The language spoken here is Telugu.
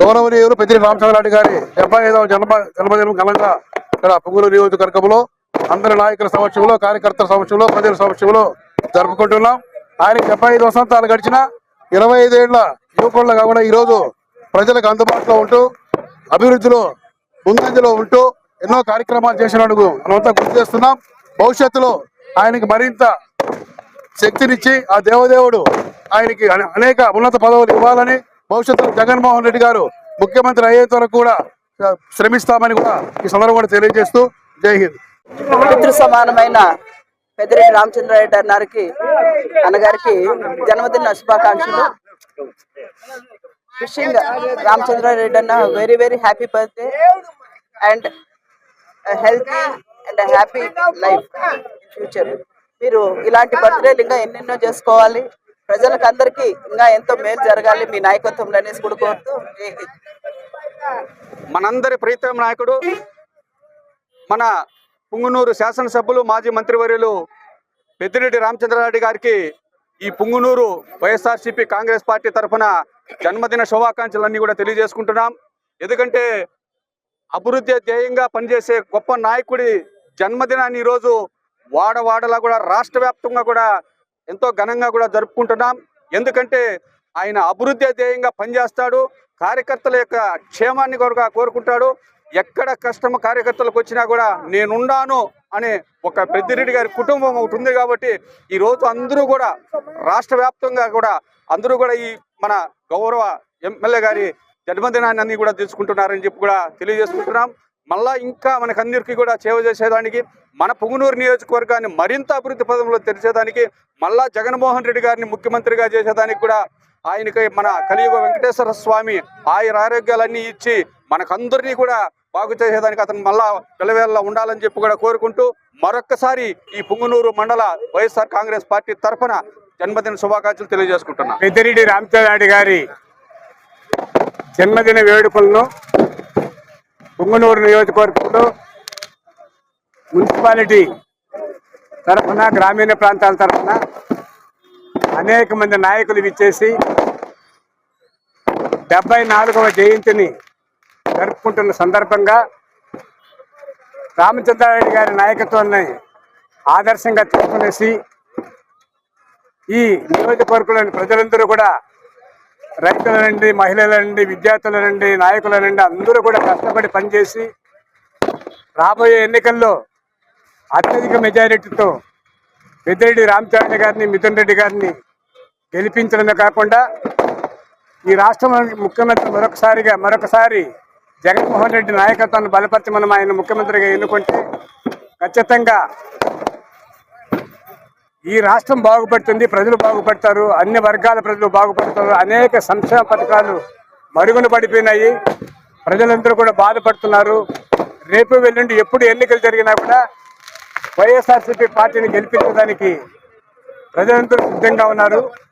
గౌరవనీయులు పెద్దిరెడ్డి రామచంద్రారెడ్డి గారి 75వ జన్మదినం ఘనంగా ఇక్కడ పుంగనూరు నియోజకవర్గంలో అందరి నాయకుల సమక్షంలో, కార్యకర్తల సమక్షంలో, ప్రజల సమక్షంలో జరుపుకుంటున్నాం. ఆయనకి 75 వసంతాలు గడిచిన 25 ఏళ్ల యువకులుగా కూడా ఈరోజు ప్రజలకు అందుబాటులో ఉంటూ అభివృద్ధిలో ముందంజలో ఉంటూ ఎన్నో కార్యక్రమాలు చేసినందుకు మనమంతా గుర్తు చేస్తున్నాం. భవిష్యత్తులో ఆయనకి మరింత శక్తినిచ్చి ఆ దేవదేవుడు ఆయనకి అనేక ఉన్నత పదవులు ఇవ్వాలని, భవిష్యత్తులో జగన్మోహన్ రెడ్డి గారు ముఖ్యమంత్రి అయ్యేంత వరకు కూడా శ్రమిస్తామని కూడా ఈ సందర్భంగా తెలియజేస్తూ జై హింద్. పితృ సమానమైన పెద్దిరెడ్డి రామచంద్రారెడ్డి అన్నగారికి జన్మదిన శుభాకాంక్షలు. విషింగ్ రామచంద్రారెడ్డి అన్న very very happy birthday and healthy and happy life future. మీరు ఇలాంటి బర్త్డేలు ఇంకా ఎన్నెన్నో చేసుకోవాలి, ప్రజలకు అందరికీ ఇంకా ఎంతో మేలు జరగాలి మీ నాయకత్వంలో అనేసి కూడా కోరుతూ జై హింద్. మనందరి ప్రీతం నాయకుడు, మన పుంగనూరు శాసనసభ్యులు, మాజీ మంత్రివర్యులు పెద్దిరెడ్డి రామచంద్రారెడ్డి గారికి ఈ పుంగనూరు వైఎస్ఆర్సీపీ కాంగ్రెస్ పార్టీ తరఫున జన్మదిన శుభాకాంక్షలన్నీ కూడా తెలియజేసుకుంటున్నాం. ఎందుకంటే అభివృద్ధి ధ్యేయంగా పనిచేసే గొప్ప నాయకుడి జన్మదినాన్ని ఈరోజు వాడవాడలా కూడా రాష్ట్ర వ్యాప్తంగా కూడా ఎంతో ఘనంగా కూడా జరుపుకుంటున్నాం. ఎందుకంటే ఆయన అభివృద్ధి ధ్యేయంగా పనిచేస్తాడు, కార్యకర్తల యొక్క క్షేమాన్ని కూడా కోరుకుంటాడు. ఎక్కడ కష్టం కార్యకర్తలకు వచ్చినా కూడా నేనున్నాను అనే ఒక పెద్దిరెడ్డి గారి కుటుంబం ఒకటి ఉంది. కాబట్టి ఈరోజు అందరూ కూడా రాష్ట్ర వ్యాప్తంగా కూడా అందరూ కూడా ఈ మన గౌరవ ఎమ్మెల్యే గారి జన్మదినాన్ని అన్ని కూడా తీసుకుంటున్నారని చెప్పి కూడా తెలియజేసుకుంటున్నాం. మళ్ళా ఇంకా మనకందరికీ కూడా సేవ చేసేదానికి, మన పుంగనూరు నియోజకవర్గాన్ని మరింత అభివృద్ధి పదంలో తెరిచేదానికి, మళ్ళా జగన్మోహన్ రెడ్డి గారిని ముఖ్యమంత్రిగా చేసేదానికి కూడా ఆయనకి మన కలియుగ వెంకటేశ్వర స్వామి ఆరోగ్యాలన్నీ ఇచ్చి మనకందరినీ కూడా బాగు చేసేదానికి అతను మళ్ళా పిల్లవేళ్ళ ఉండాలని చెప్పి కూడా కోరుకుంటూ మరొక్కసారి ఈ పుంగనూరు మండల వైఎస్ఆర్ కాంగ్రెస్ పార్టీ తరఫున జన్మదిన శుభాకాంక్షలు తెలియజేసుకుంటున్నాం. పెద్దిరెడ్డి రామచంద్రారెడ్డి గారి జన్మదిన వేడుకలను పుంగనూరు నియోజకవర్గంలో మున్సిపాలిటీ తరఫున, గ్రామీణ ప్రాంతాల తరఫున అనేక మంది నాయకులు విచ్చేసి 74వ జయంతిని జరుపుకుంటున్న సందర్భంగా రామచంద్రారెడ్డి గారి నాయకత్వాన్ని ఆదర్శంగా తీసుకునేసి ఈ నియోజకవర్గంలోని ప్రజలందరూ కూడా, రైతుల నుండి, మహిళల నుండి, విద్యార్థుల నుండి, నాయకుల నుండి అందరూ కూడా కష్టపడి పనిచేసి రాబోయే ఎన్నికల్లో అత్యధిక మెజారిటీతో పెద్దిరెడ్డి రామచంద్రారెడ్డి గారిని, మిథున్ రెడ్డి గారిని గెలిపించడమే కాకుండా ఈ రాష్ట్రంలోని ముఖ్యమంత్రి మరొకసారి జగన్మోహన్ రెడ్డి నాయకత్వాన్ని బలపరిచి మనం ఆయన ముఖ్యమంత్రిగా ఎన్నుకుంటే ఖచ్చితంగా ఈ రాష్ట్రం బాగుపడుతుంది, ప్రజలు బాగుపడతారు, అన్ని వర్గాల ప్రజలు బాగుపడతారు. అనేక సంక్షేమ పథకాలు మరుగున పడిపోయినాయి, ప్రజలందరూ కూడా బాధపడుతున్నారు. రేపు వెల్లుండి ఎప్పుడు ఎన్నికలు జరిగినా కూడా వైఎస్ఆర్సీపీ పార్టీని గెలిపించడానికి ప్రజలందరూ సిద్ధంగా ఉన్నారు.